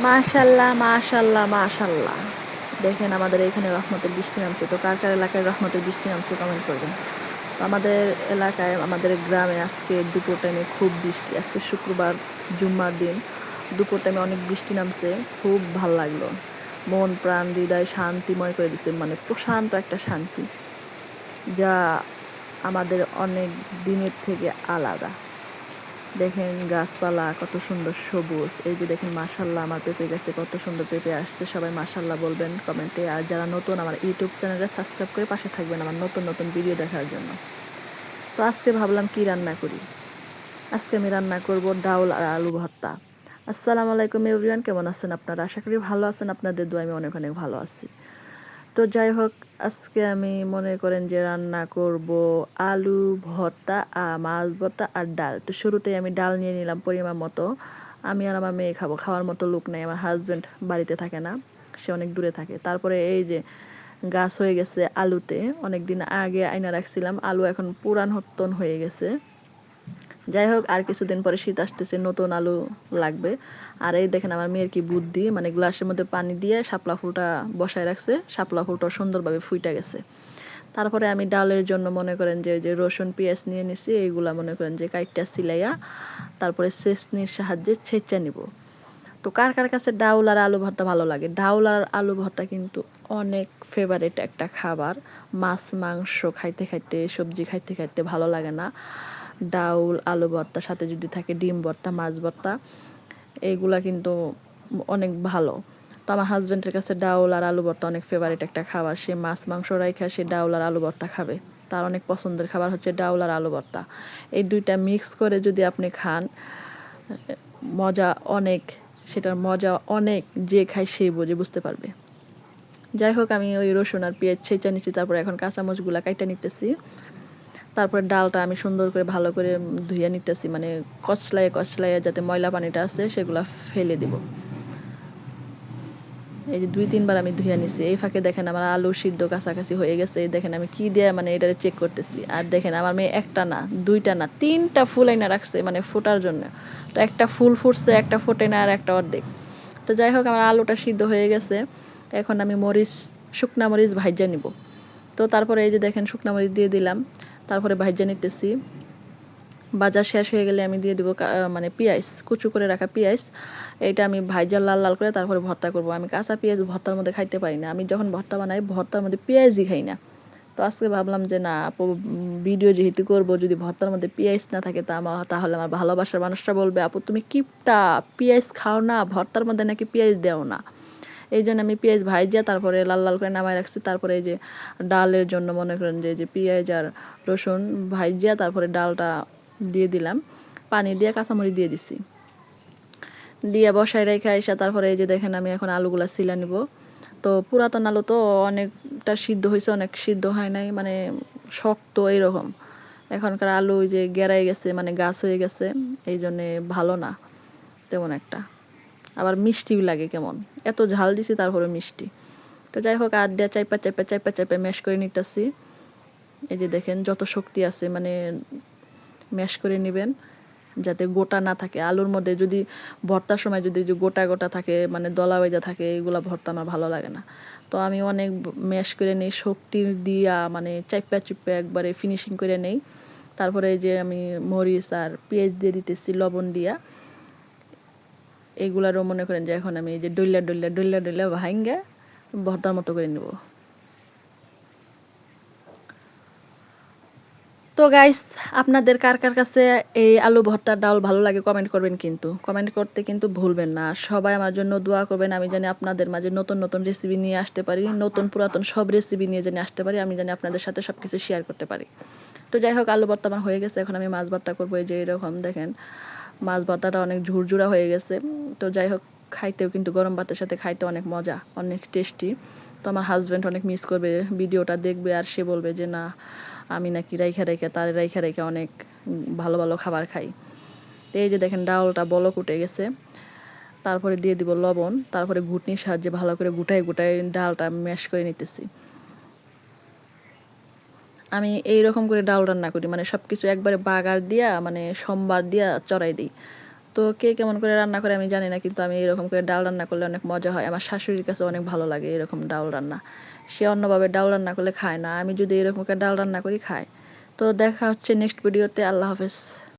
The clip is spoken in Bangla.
মাশাল্লাহ মাশাল্লাহ মাশাল্লাহ। দেখেন আমাদের এখানে রহমতের বৃষ্টি নামছে। তো কার কার এলাকায় রহমতের বৃষ্টি নামছে কমেন্ট করবেন। তো আমাদের এলাকায় আমাদের গ্রামে আজকে দুপুর টাইমে খুব বৃষ্টি। আজকে শুক্রবার, জুম্মার দিন দুপুর টাইমে অনেক বৃষ্টি নামছে। খুব ভাল লাগলো, মন প্রাণ হৃদয় শান্তিময় করে দিচ্ছে, মানে প্রশান্ত একটা শান্তি যা আমাদের অনেক দিনের থেকে আলাদা। দেখেন গাছপালা কত সুন্দর সবুজ। এই যে দেখেন মাশাল্লাহ আমার পেঁপে গাছে কত সুন্দর পেঁপে আসছে। সবাই মাশাল্লাহ বলবেন কমেন্টে। আর যারা নতুন আমার ইউটিউব চ্যানেলটা সাবস্ক্রাইব করে পাশে থাকবেন আমার নতুন নতুন ভিডিও দেখার জন্য। তো আজকে ভাবলাম কি রান্না করি। আজকে আমি রান্না করব ডাউল আর আলু ভর্তা। আসসালামু আলাইকুম এভরিওয়ান, কেমন আছেন আপনারা? আশা করি ভালো আছেন। আপনাদের দোয়ায় আমি অনেক অনেক ভালো আছি। তো যাই হোক, আজকে আমি মনে করেন যে রান্না করব আলু ভর্তা আর মাছ ভর্তা আর ডাল। তো শুরুতেই আমি ডাল নিয়ে নিলাম পরিমাণ মতো। আমি আর আমার মেয়ে খাবো, খাওয়ার মতো লোক নেই। আমার হাজব্যান্ড বাড়িতে থাকে না, সে অনেক দূরে থাকে। তারপরে এই যে গাছ হয়ে গেছে আলুতে, অনেক দিন আগে আইনা রাখছিলাম, আলু এখন পুরান হতন হয়ে গেছে। যাই হোক, আর কিছুদিন পরে শীত আসতেছে, নতুন আলু লাগবে। আর এই দেখেন আমার মেয়ের কি বুদ্ধি, মানে গ্লাসের মধ্যে পানি দিয়ে শাপলা ফুলটা বসায় রাখছে, শাপলা ফুলটা সুন্দরভাবে ফুইটা গেছে। তারপরে আমি ডালের জন্য মনে করেন যে রসুন পেঁয়াজ নিয়ে নিছি, এইগুলা মনে করেন যে কাইটটা সিলাইয়া তারপরে ছেঁচনির সাহায্যে ছেঁচা নিব। তো কার কার কাছে ডাউল আর আলু ভর্তা ভালো লাগে? ডাউল আর আলু ভর্তা কিন্তু অনেক ফেভারিট একটা খাবার। মাছ মাংস খাইতে খাইতে, সবজি খাইতে খাইতে ভালো লাগে না? ডাউল আলু ভর্তার সাথে যদি থাকে ডিম ভর্তা, মাছ ভর্তা, এইগুলা কিন্তু অনেক ভালো। তো আমার হাজব্যান্ডের কাছে ডাউল আর আলু ভর্তা অনেক ফেভারিট একটা খাবার। সে মাছ মাংস রাইখা সে ডাউল আর আলু ভর্তা খাবে। তার অনেক পছন্দের খাবার হচ্ছে ডাউল আর আলু ভর্তা। এই দুইটা মিক্স করে যদি আপনি খান, মজা অনেক, সেটার মজা অনেক, যে খায় সেই বুঝতে পারবে। যাই হোক, আমি ওই রসুন আর পেঁয়াজ ছেঁচা নিচ্ছি, তারপরে এখন কাঁচামরিচগুলো কাইটা নিতেছি। তারপরে ডালটা আমি সুন্দর করে ভালো করে ধুয়ে নিতেছি, মানে কচলাইয়ে কচলাইয়ে যাতে ময়লা পানিটা আছে সেগুলো ফেলে দিব। এই যে 2-3 বার আমি ধুয়ে নিছি। এই ফাঁকে দেখেন আমার আলু সিদ্ধ কাছাকাছি হয়ে গেছে। এই দেখেন আমি কি দিয়ে মানে এটারে চেক করতেছি। আর দেখেন আমার মেয়ে একটা না, দুইটা না, 3টা ফুল আইনা রাখছে মানে ফোটার জন্য। তো একটা ফুল ফুটছে, একটা ফোটে না, আর একটা অর্ধেক। তো যাই হোক, আমার আলুটা সিদ্ধ হয়ে গেছে। এখন আমি শুকনা মরিচ ভাইজা নিব। তো তারপরে এই যে দেখেন শুকনা মরিচ দিয়ে দিলাম, তারপরে ভাইজা নিতেছি। ভাজা শেষ হয়ে গেলে আমি দিয়ে দিব মানে পেঁয়াজ, কুচু করে রাখা পেঁয়াজ। এটা আমি ভাইজা লাল লাল করে তারপরে ভর্তা করব। আমি কাঁচা পেঁয়াজ ভর্তার মধ্যে খাইতে পারি না। আমি যখন ভর্তা বানাই ভর্তার মধ্যে পেঁয়াজই খাই না। তো আজকে ভাবলাম যে না আপু, ভিডিও যেহেতু করবো, যদি ভর্তার মধ্যে পেঁয়াজ না থাকে তাহলে আমার ভালোবাসার মানুষটা বলবে আপু তুমি কিপটা, পেঁয়াজ খাও না, ভর্তার মধ্যে নাকি পেঁয়াজ দেও না। এই জন্য আমি পেঁয়াজ ভাইজা তারপরে লাল লাল করে নামায় রাখছি। তারপরে এই যে ডালের জন্য মনে করেন যে পেঁয়াজ আর রসুন ভাইজা তারপরে ডালটা দিয়ে দিলাম, পানি দিয়ে কাঁচামরিচ দিয়ে দিছি, দিয়ে বসায় রেখে এসে তারপরে এই যে দেখেন আমি এখন আলুগুলা ছিলা নিব। তো পুরাতন আলু তো অনেকটা সিদ্ধ হয়েছে, অনেক সিদ্ধ হয় নাই, মানে শক্ত এইরকম। এখনকার আলু ওই যে গেরাই গেছে, মানে গাছ হয়ে গেছে, এই জন্যে ভালো না তেমন একটা। আবার মিষ্টিও লাগে কেমন, এত ঝাল দিছি তারপরে মিষ্টি। তো যাই হোক, আর দিয়ে চাইপা চাইপা চাইপা চাইপা ম্যাশ করে নিতেছি। এই যে দেখেন যত শক্তি আছে মানে ম্যাশ করে নেবেন যাতে গোটা না থাকে। আলুর মধ্যে যদি ভর্তার সময় যদি গোটা গোটা থাকে, মানে দলা বেজা থাকে, এগুলো ভর্তা আমার ভালো লাগে না। তো আমি অনেক ম্যাশ করে নিই, শক্তি দিয়া মানে চাইপা চুপা একবারে ফিনিশিং করে নেই। তারপরে এই যে আমি মরিচ আর পেঁয়াজ দিয়ে দিতেছি লবণ দিয়া। এগুলারও মনে করেন যে এখন আমি এই যে ডইলা ডইলা ডইলা ডইলা ভাঙ্গা ভর্তার মতো করে নেব। তো গাইস, আপনাদের কার কার কাছে এই আলু ভর্তার ডাল ভালো লাগে কমেন্ট করবেন, কিন্তু কমেন্ট করতে কিন্তু ভুলবেন না। সবাই আমার জন্য দোয়া করবেন, আমি জানি আপনাদের মাঝে নতুন নতুন রেসিপি নিয়ে আসতে পারি, নতুন পুরাতন সব রেসিপি নিয়ে জানি আসতে পারি, আমি জানি আপনাদের সাথে সব কিছু শেয়ার করতে পারি। তো যাই হোক, আলু ভর্তা আমার হয়ে গেছে, এখন আমি মাছ ভর্তা করবো। এই যে এরকম দেখেন মাছ ভর্তাটা অনেক ঝুরঝুরা হয়ে গেছে। তো যাই হোক, খাইতেও কিন্তু গরম ভাতের সাথে খাইতে অনেক মজা, অনেক টেস্টি। তো আমার হাজব্যান্ড অনেক মিস করবে, ভিডিওটা দেখবে আর সে বলবে যে না আমি নাকি রাইখা রাইখা তার রাইখা রাইখা অনেক ভালো ভালো খাবার খাই। তো এই যে দেখেন ডালটা বলক উঠে গেছে, তারপরে দিয়ে দিব লবণ, তারপরে ঘুটনির সাহায্যে ভালো করে গুটাই গুটাই ডালটা ম্যাশ করে নিতেছি। আমি এই রকম করে ডাল রান্না করি, মানে সব কিছু একবারে বাগার দিয়া মানে সোমবার দিয়া চড়াই দিই। তো কে কেমন করে রান্না করে আমি জানি না, কিন্তু আমি এরকম করে ডাল রান্না করলে অনেক মজা হয়। আমার শাশুড়ির কাছে অনেক ভালো লাগে এরকম ডাল রান্না। সে অন্যভাবে ডাল রান্না করলে খায় না, আমি যদি এরকম করে ডাল রান্না করি খায়। তো দেখা হচ্ছে নেক্সট ভিডিওতে। আল্লাহ হাফেজ।